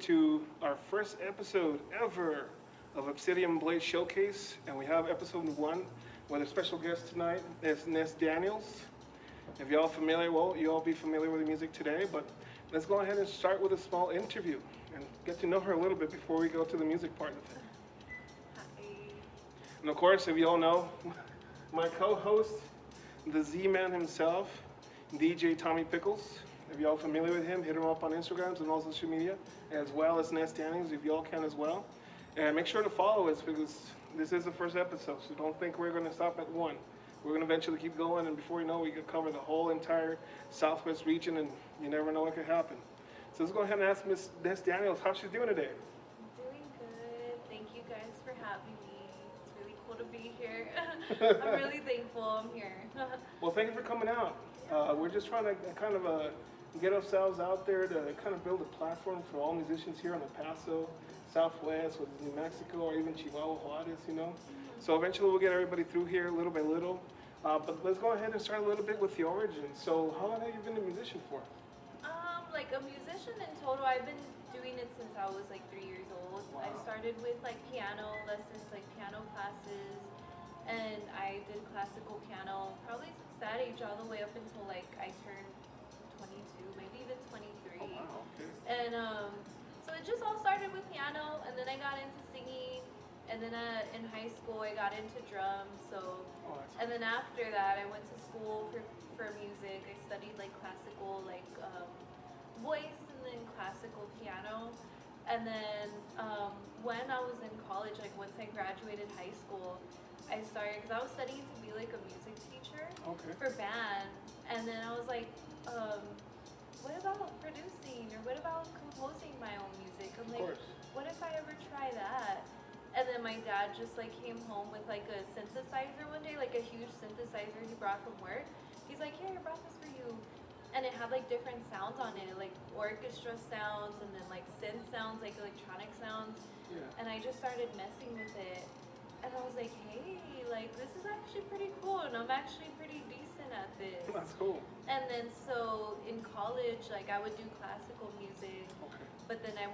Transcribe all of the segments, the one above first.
to our first episode ever of Obsidian Blade Showcase. And we have episode one with a special guest tonight. It's Ness Daniels. If y'all familiar, well, you all be familiar with the music today, but let's go ahead and start with a small interview and get to know her a little bit before we go to the music part of it. Hi. And of course, if you all know, my co-host, the Z-Man himself, DJ Tommy Pickles. If y'all familiar with him, hit him up on Instagrams and all social media, as well as Ness Daniels, if y'all can as well. And make sure to follow us because this is the first episode, so don't think we're going to stop at one. We're going to eventually keep going, and before you know it, we could cover the whole entire Southwest region, and you never know what could happen. So let's go ahead and ask Miss Ness Daniels how she's doing today. I'm doing good. Thank you guys for having me. It's really cool to be here. I'm really thankful I'm here. Well, thank you for coming out. We're just trying to kind of get ourselves out there to kind of build a platform for all musicians here in El Paso, Southwest, with New Mexico, or even Chihuahua, Juarez, you know. So eventually we'll get everybody through here little by little. But let's go ahead and start a little bit with the origin. So how long have you been a musician for? Like a musician in total, I've been doing it since I was like 3 years old. Wow. I started with like piano lessons, like piano classes, and I did classical piano probably since that age all the way up until like I turned 22, maybe even 23. Oh, wow, okay. And so it just all started with piano, and then I got into singing, and then in high school I got into drums. So, Oh, that's and then after that I went to school for music. I studied like classical, like voice, and then classical piano. And then when I was in college, like once I graduated high school, I started because I was studying to be like a music teacher okay. for band. And then I was like, what about producing, or what about composing my own music? I'm Of like, course. what if I ever try that? And then my dad just like came home with like a synthesizer one day, like a huge synthesizer he brought from work. He's like, here, I brought this for you. And it had like different sounds on it, like orchestra sounds, and then like synth sounds, like electronic sounds. Yeah. And I just started messing with it. And I was like, hey, like this is actually pretty cool, and I'm actually pretty decent at this. That's cool. And then so in college, like I would do classical music, Okay. but then I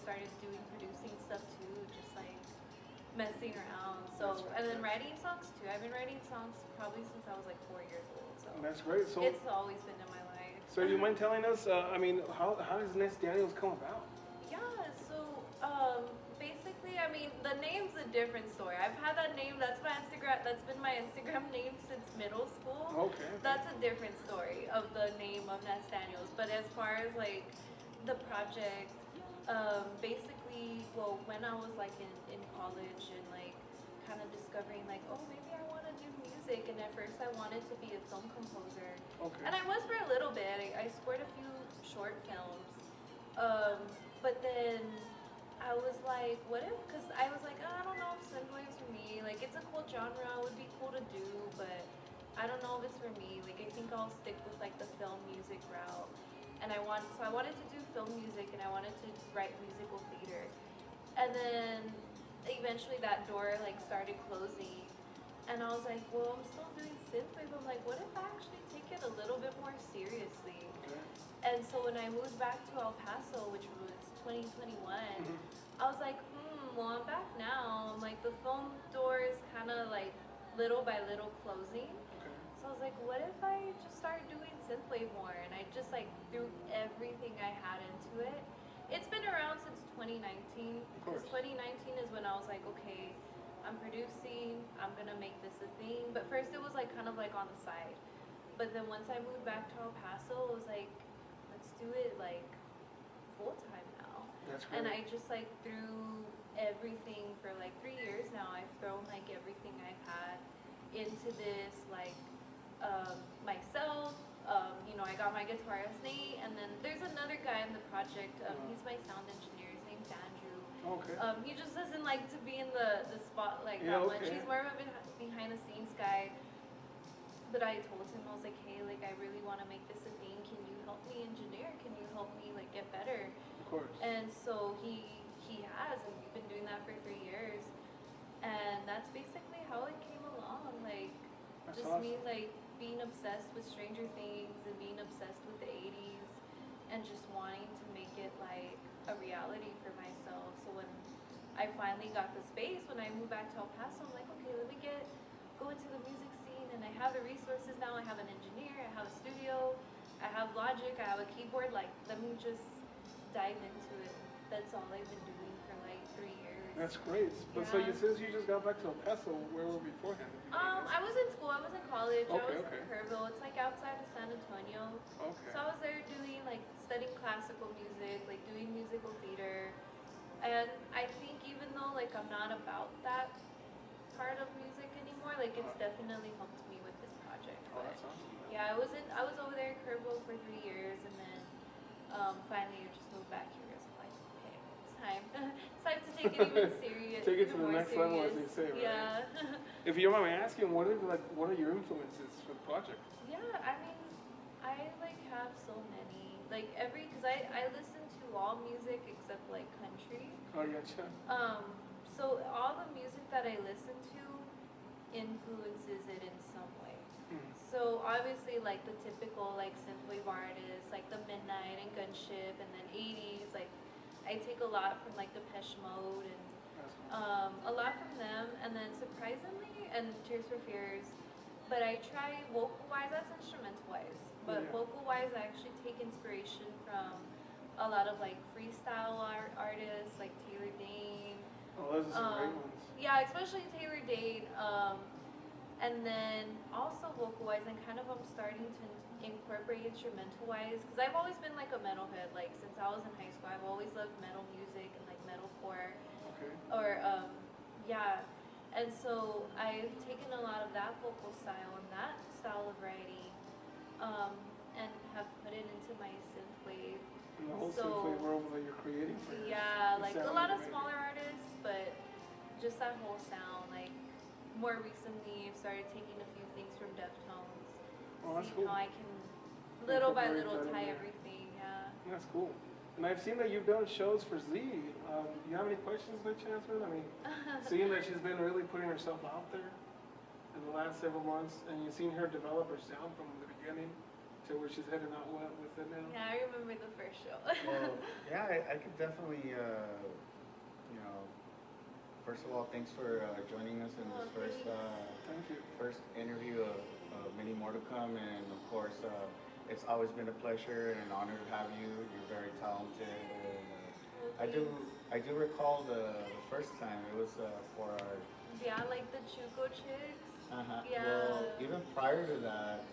started doing producing stuff too, just like messing around. So, That's right, and then yeah. writing songs too. I've been writing songs probably since I was like 4 years old. So That's great. So, it's always been in my life. so you mind telling us, how does Ness Daniels come about? Yeah, so basically, I mean, the name's a different story. I've had that name, that's been my Instagram name since middle school. Okay. That's a different story of the name of Ness Daniels. But as far as like the project, basically, well, when I was like in college and like kind of discovering like, oh, maybe I want to do music. And at first I wanted to be a film composer. Okay. And I was for a little bit. I scored a few short films. But then I was like, what if, because I was like, oh, I don't know if synthwave's for me. Like, it's a cool genre, it would be cool to do, but I don't know if it's for me. Like, I think I'll stick with like the film music route. And so I wanted to do film music, and I wanted to write musical theater. And then eventually that door like started closing. And I was like, well, I'm still doing synthwave. I'm like, what if I actually take it a little bit more seriously? Okay. And so when I moved back to El Paso, which was 2021, I was like, well, I'm back now. I'm like, the film door is kind of like little by little closing. Okay. So I was like, what if I just start doing synthwave more? And I just like threw everything I had into it. It's been around since 2019. Of course. 2019 is when I was like, okay, I'm producing, I'm gonna make this a thing. But first it was like kind of like on the side. But then once I moved back to El Paso, it was like, let's do it like full time now. That's great. And I just like threw everything for like 3 years now. I've thrown like everything I've had into this, like myself. I got my guitar Nate, and then there's another guy in the project. He's my sound engineer. His name's Andrew. Okay. He just doesn't like to be in the spotlight Yeah, that much. okay. He's more of a behind the scenes guy. But I told him, I was like, hey, like I really want to make this a thing. Can you help me engineer? Can you help me like get better? Of course. And so he has, and we've been doing that for 3 years. And that's basically how it came along. Like That's just awesome. me like being obsessed with Stranger Things and being obsessed with the 80s and just wanting to make it like a reality for myself. So when I finally got the space, when I moved back to El Paso, I'm like, okay, let me go into the music scene, and I have the resources now. I have an engineer, I have a studio, I have Logic, I have a keyboard. Like, let me just dive into it. That's all I've been doing for like 3 years. That's great. But so Yeah. since you just got back to El Paso, where were you beforehand? If you don't mind I was in school. I was in college. I Okay, was okay. in Kerrville. It's like outside of San Antonio. asking? Okay. So I was there doing like studying classical music, like doing musical theater. And I think even though like I'm not about that part of music anymore, like it's definitely helped me with this project. Oh, But that's awesome. yeah, I was over there in Kerrville for 3 years, and then finally I just moved back here. So I'm like, okay, it's time. It's time to take it even serious. Take it to even the more next level, as serious. they say, right? Yeah. If you don't mind me asking, what are your influences for the project? Yeah, I mean, I like have so many. Like cause I listen to all music except like country. Oh, yeah, sure. So all the music that I listen to influences it in some way. Mhm. So obviously like the typical like synthwave artists, like the Midnight and Gunship, and then 80s, like I take a lot from like Depeche Mode and That's cool. a lot from them, and then surprisingly, and Tears for Fears, but I try vocal-wise, that's instrumental-wise, but Yeah. vocal-wise, I actually take inspiration from a lot of like freestyle artists, like Taylor Dane. Oh, those are some great ones. Yeah, especially Taylor Dane. And then also vocal-wise, and kind of I'm starting to incorporate instrumental-wise, because I've always been like a metalhead. Like since I was in high school, I've always loved metal music and like metalcore. Okay. Or yeah, and so I've taken a lot of that vocal style and that style of writing, and have put it into my synthwave. And the whole So, synthwave world that you're creating for yours. Yeah, The like a sound lot you're of making. smaller artists, but just that whole sound. Like more recently, I've started taking a few things from Deftones, Oh, that's seeing cool. how I can little by Incorporate little that in tie there. everything. Yeah. That's cool. And I've seen that you've done shows for Z. Do you have any questions by chance, man? I mean, seeing that she's been really putting herself out there in the last several months, and you've seen her develop her sound from the beginning to where she's heading out with it now. Yeah, I remember the first show. Well, yeah, I could definitely, you know, first of all, thanks for joining us in Oh, this first Thank you. first interview of many more to come, and of course, it's always been a pleasure and an honor to have you. You're very talented, and I do recall the first time it was for our. Yeah, like the Chuco chicks. Yeah. Well, even prior to that,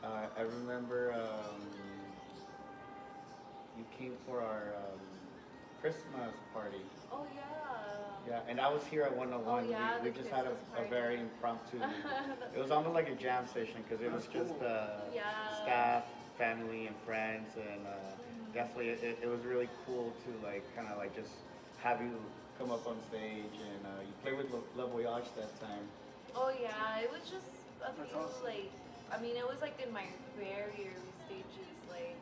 I remember you came for our Christmas party. Oh yeah. Yeah, and I was here at 101. Oh, yeah, we the just had Christmas a party. very impromptu. It was almost like a jam session because it was That's just cool. Yeah. staff, family, and friends, and definitely it was really cool to like kind of like just have you come up on stage, and you played with Le Voyage that time. Oh yeah, it was just a That's few awesome. like, I mean, it was like in my very early stages, like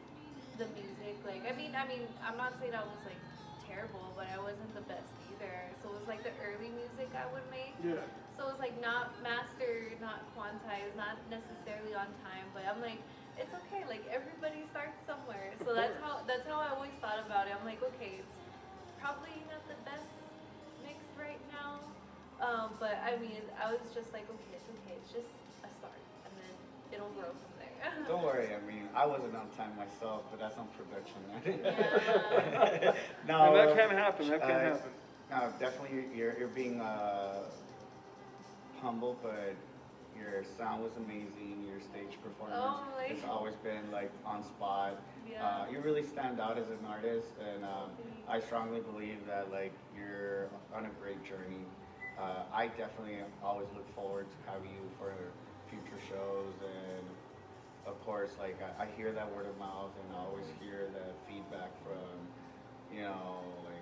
the music. Like, I mean, I'm not saying I was like terrible, but I wasn't the best either. So it was like the early music I would make. Yeah. So it was like not mastered, not quantized, not necessarily on time. But I'm like, it's okay. Like everybody starts somewhere. So that's how I always thought about it. I'm like, okay, it's probably not the best mixed right now. But I mean, I was just like, okay, it's okay. It's just a start, and then it'll grow from there. Don't worry, I mean I wasn't on time myself, but that's on production. Yeah. No, And that can happen. That can uh, happen. no, definitely you're being humble, but your sound was amazing. Your stage performance Oh, has like- always been like on spot. Yeah. You really stand out as an artist, and I strongly believe that like you're on a great journey. I definitely always look forward to having you for future shows, and of course, like I hear that word of mouth, and I always hear that feedback from, you know, like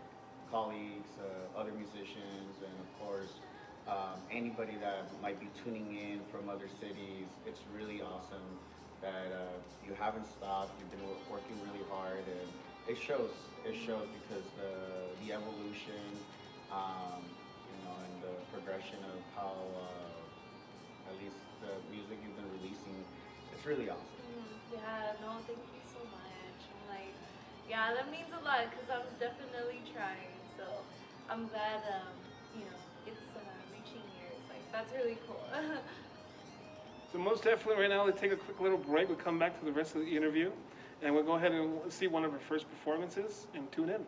colleagues, other musicians, and of course, anybody that might be tuning in from other cities. It's really awesome that you haven't stopped. You've been working really hard, and it shows. It shows because the evolution, you know, and the progression of how at least the music you've been releasing. It's really awesome. Yeah, no, thank you so much. I'm like, yeah, that means a lot because I'm definitely trying. So I'm glad, it's reaching years. Like, that's really cool. So most definitely right now, let's take a quick little break. We'll come back to the rest of the interview, and we'll go ahead and see one of her first performances and tune in.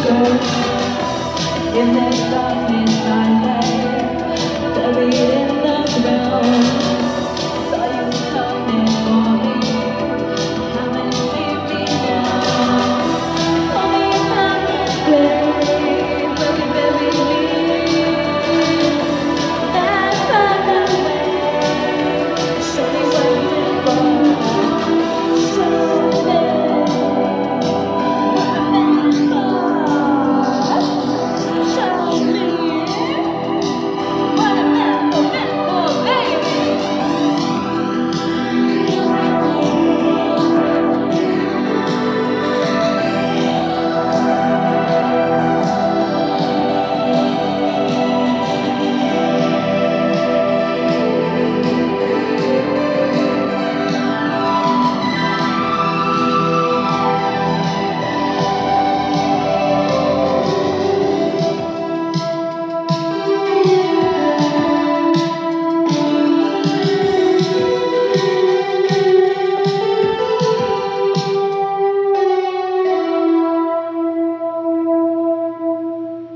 In this darkness I lay, buried in the ground. Saw you coming for me, come and save me now. Hold me back this grave, where we bury me. That's far away. Show me where you're going. Show me where I'm going. Show me.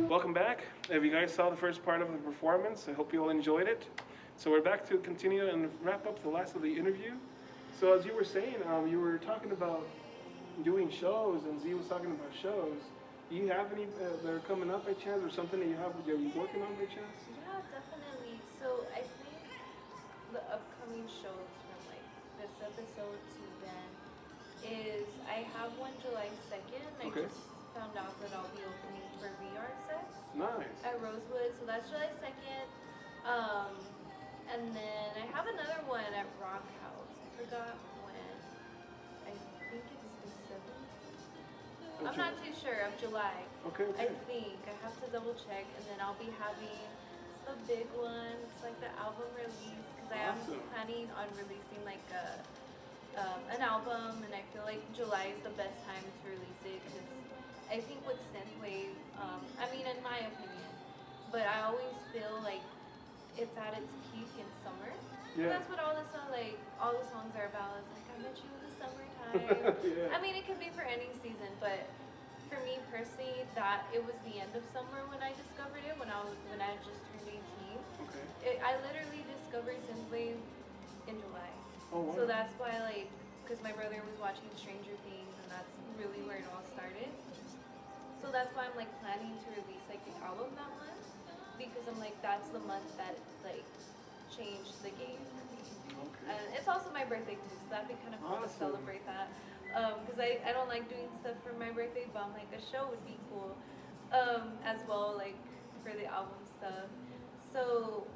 Welcome back. If you guys saw the first part of the performance, I hope you all enjoyed it. So we're back to continue and wrap up the last of the interview. So as you were saying, you were talking about doing shows, and Z was talking about shows. Do you have any that are coming up by chance, or something that you're working on by chance? Yeah, definitely. So I think the upcoming shows from like this episode to then is I have one July 2nd. Okay. I just found out that I'll be opening for VR sets Nice. at Rosewood, so that's July 2nd. And then I have another one at Rock House. I forgot when. I think it's the 7th. I'm not too sure, of July. Okay, okay. I think. I have to double check, and then I'll be having the big one. It's like the album release, because I am Awesome. planning on releasing like an album, and I feel like July is the best time to release it, because I think with synthwave, I mean, in my opinion, but I always feel like it's at its peak in summer. Yeah. That's what all the songs are about. It's like, I met you in the summertime. Yeah. I mean, it could be for any season, but for me personally, that it was the end of summer when I discovered it, when I just turned 18. Okay. I literally discovered synthwave in July. Oh, wow. So that's why, like, because my brother was watching Stranger Things, and that's really where it all started. So that's why I'm like planning to release like the album that month, because I'm like, that's the month that like changed the game for me. Okay. And it's also my birthday too, so that'd be kind of cool to Awesome. celebrate that. Because I don't like doing stuff for my birthday, but I'm like, a show would be cool as well, like for the album stuff. So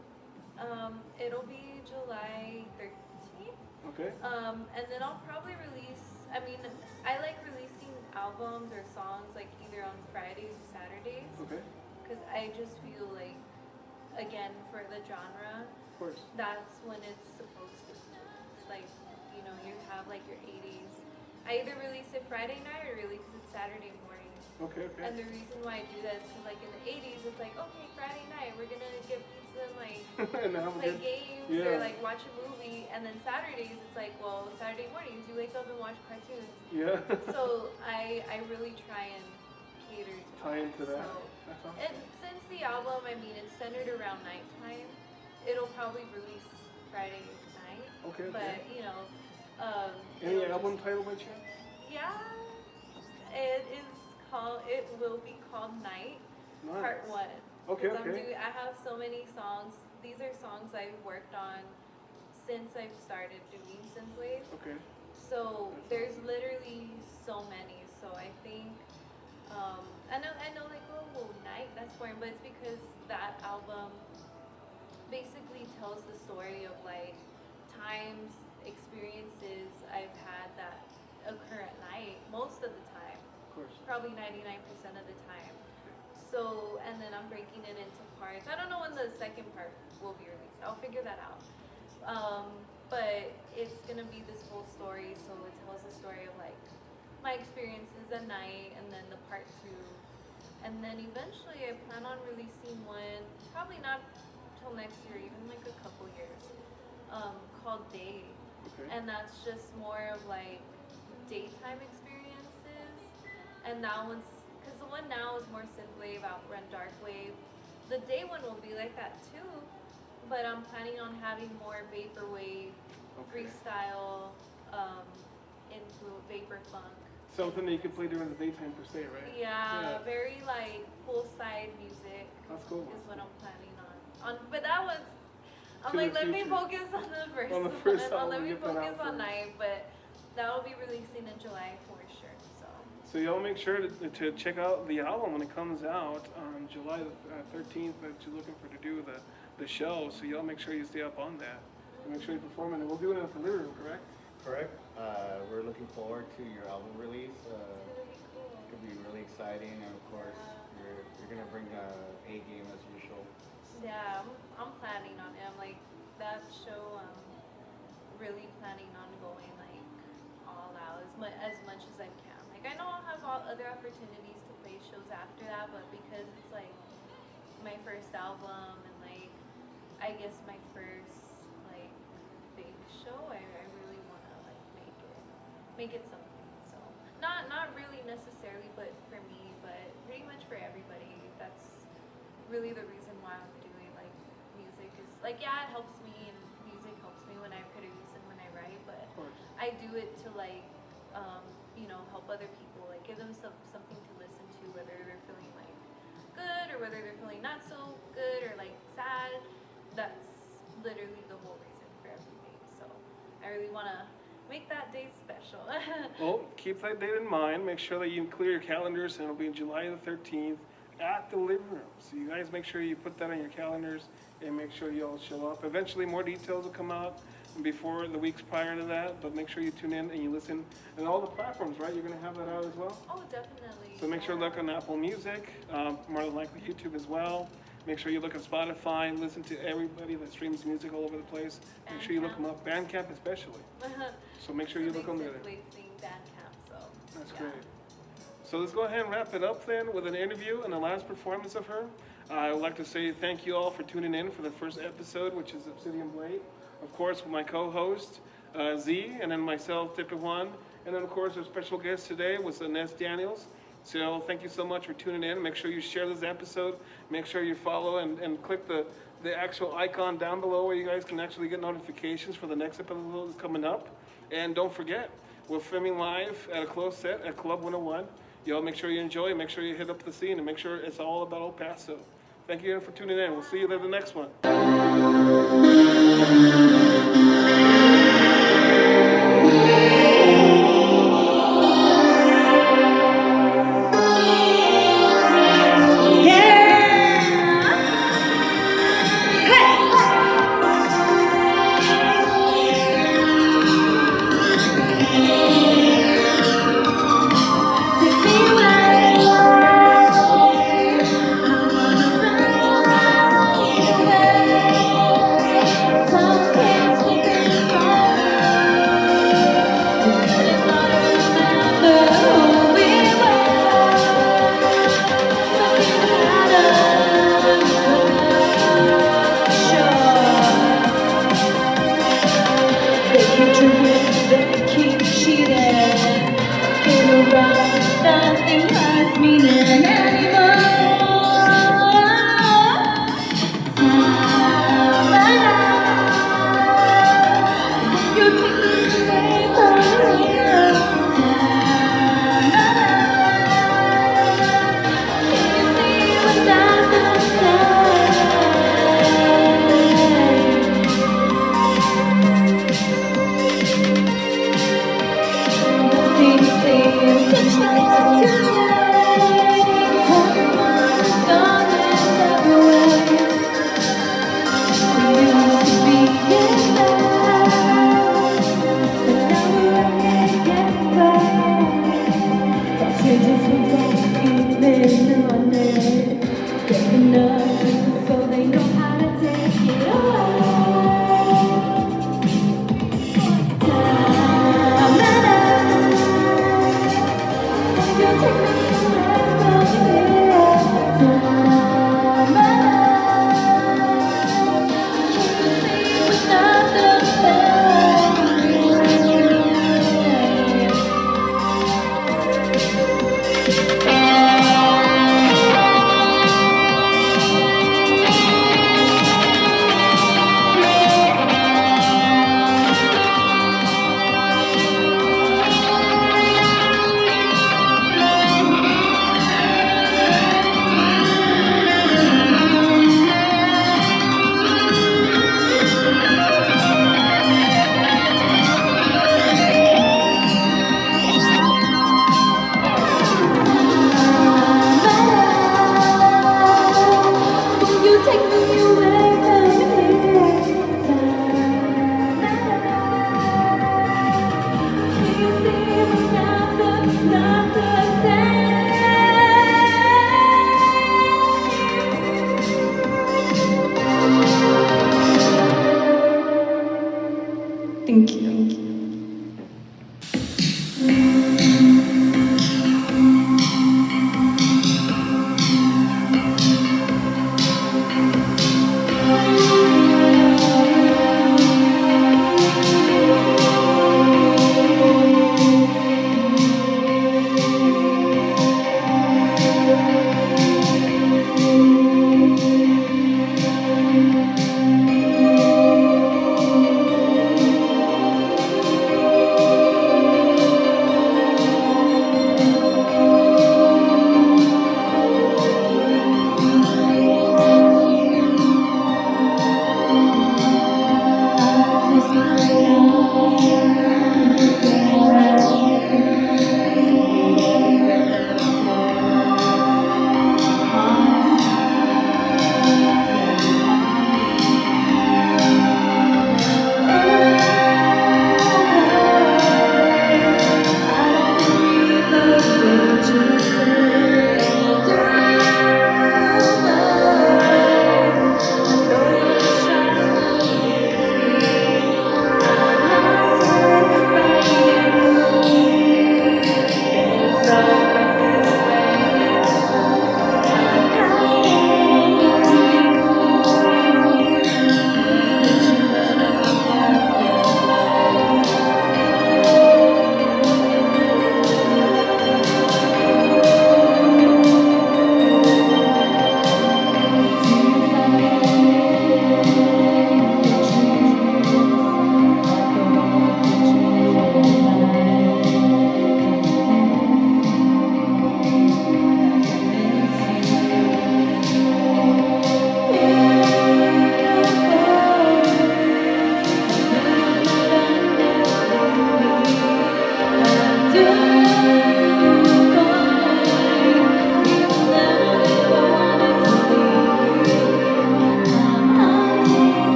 it'll be July 13th. Okay. And then I'll probably release, I mean, I like releasing albums or songs like either on Fridays or Saturdays, Okay. because I just feel like, again, for the genre, Of course. that's when it's supposed to be. It's like, you know, you have like your 80s. I either release it Friday night or release it Saturday morning. Okay. Okay. And the reason why I do that is because like in the 80s, it's like, okay, Friday night, we're gonna get pizza and like And have a play good- games yeah. or like watch a movie. And then Saturdays, it's like, well, Saturday mornings, you wake up and watch cartoons. Yeah. So I really try and cater to Tie into that. So, That's awesome. and since the album, I mean, it's centered around nighttime, it'll probably release Friday night. Okay. But you know, Any it'll album just- title by chance? Yeah, it will be called Night, Nice. Part 1. Okay. 'Cause Okay. I have so many songs. These are songs I've worked on since I've started doing synthwave. Okay. So there's literally so many. So I think, I know like, oh, well, Night, that's boring, but it's because that album basically tells the story of like times, experiences I've had that occur at night most of the time, Of course. probably 99% of the time. So, and then I'm breaking it into parts. I don't know when the second part will be released. I'll figure that out. But it's gonna be this whole story, so it tells the story of like my experiences at night, and then the part 2. And then eventually I plan on releasing one, probably not till next year, even like a couple years, called Day. Okay. And that's just more of like daytime experiences. And that one's because the one now is more synthwave, outrun darkwave. The day one will be like that too, but I'm planning on having more vaporwave, Okay. freestyle, into vapor funk. Something that you can play during the daytime per se, right? Yeah, very like poolside music That's cool. is what I'm planning on. But that was, I'm To like, the let me future. focus on the first On the one. first album, Let me get that out focus on first. Night, but that will be releasing in July for sure. So y'all make sure to check out the album when it comes out on July the 13th that you're looking for to do the show. So y'all make sure you stay up on that. And make sure you perform it. And we'll do it in the living room, correct? Correct. We're looking forward to your album release. It's gonna be cool. It's gonna be really exciting, and of course, you're gonna bring a game as usual. Yeah, I'm planning on it. I'm like that show. Really planning on going like all out as much as I can. Like I know I'll have all other opportunities to play shows after that, but because it's like my first album and like I guess my first like big show, I really want to like make it something. So not really necessarily, but for me, but pretty much for everybody. That's really the reason why I'm doing like music is like yeah, it helps me and music helps me when I produce and when I write, but Of course. I do it to like help other people, like give them something to listen to, whether they're feeling like good or whether they're feeling not so good or like sad. That's literally the whole reason for everything. So I really want to make that day special. Well, keep that date in mind. Make sure that you clear your calendars, and it'll be July the 13th at the living room. So you guys make sure you put that on your calendars and make sure you all show up. Eventually, more details will come out before the weeks prior to that, but make sure you tune in and you listen. And all the platforms, right? You're going to have that out as well? Oh, definitely. So make sure you look on Apple Music, more than likely YouTube as well. Make sure you look at Spotify, listen to everybody that streams music all over the place. Make sure you look them up, Bandcamp especially. So make sure you look them there. Bandcamp, so. That's yeah. great. So let's go ahead and wrap it up then with an interview and the last performance of her. I would like to say thank you all for tuning in for the first episode, which is Obsidian Blade. Of course, with my co-host, Z, and then myself, Tippy Juan. And then, of course, our special guest today was Ness Daniels. So thank you so much for tuning in. Make sure you share this episode. Make sure you follow and click the actual icon down below where you guys can actually get notifications for the next episode that's coming up. And don't forget, we're filming live at a closed set at Club 101. Y'all make sure you enjoy, make sure you hit up the scene, and make sure it's all about El Paso. Thank you again for tuning in. We'll see you at the next one.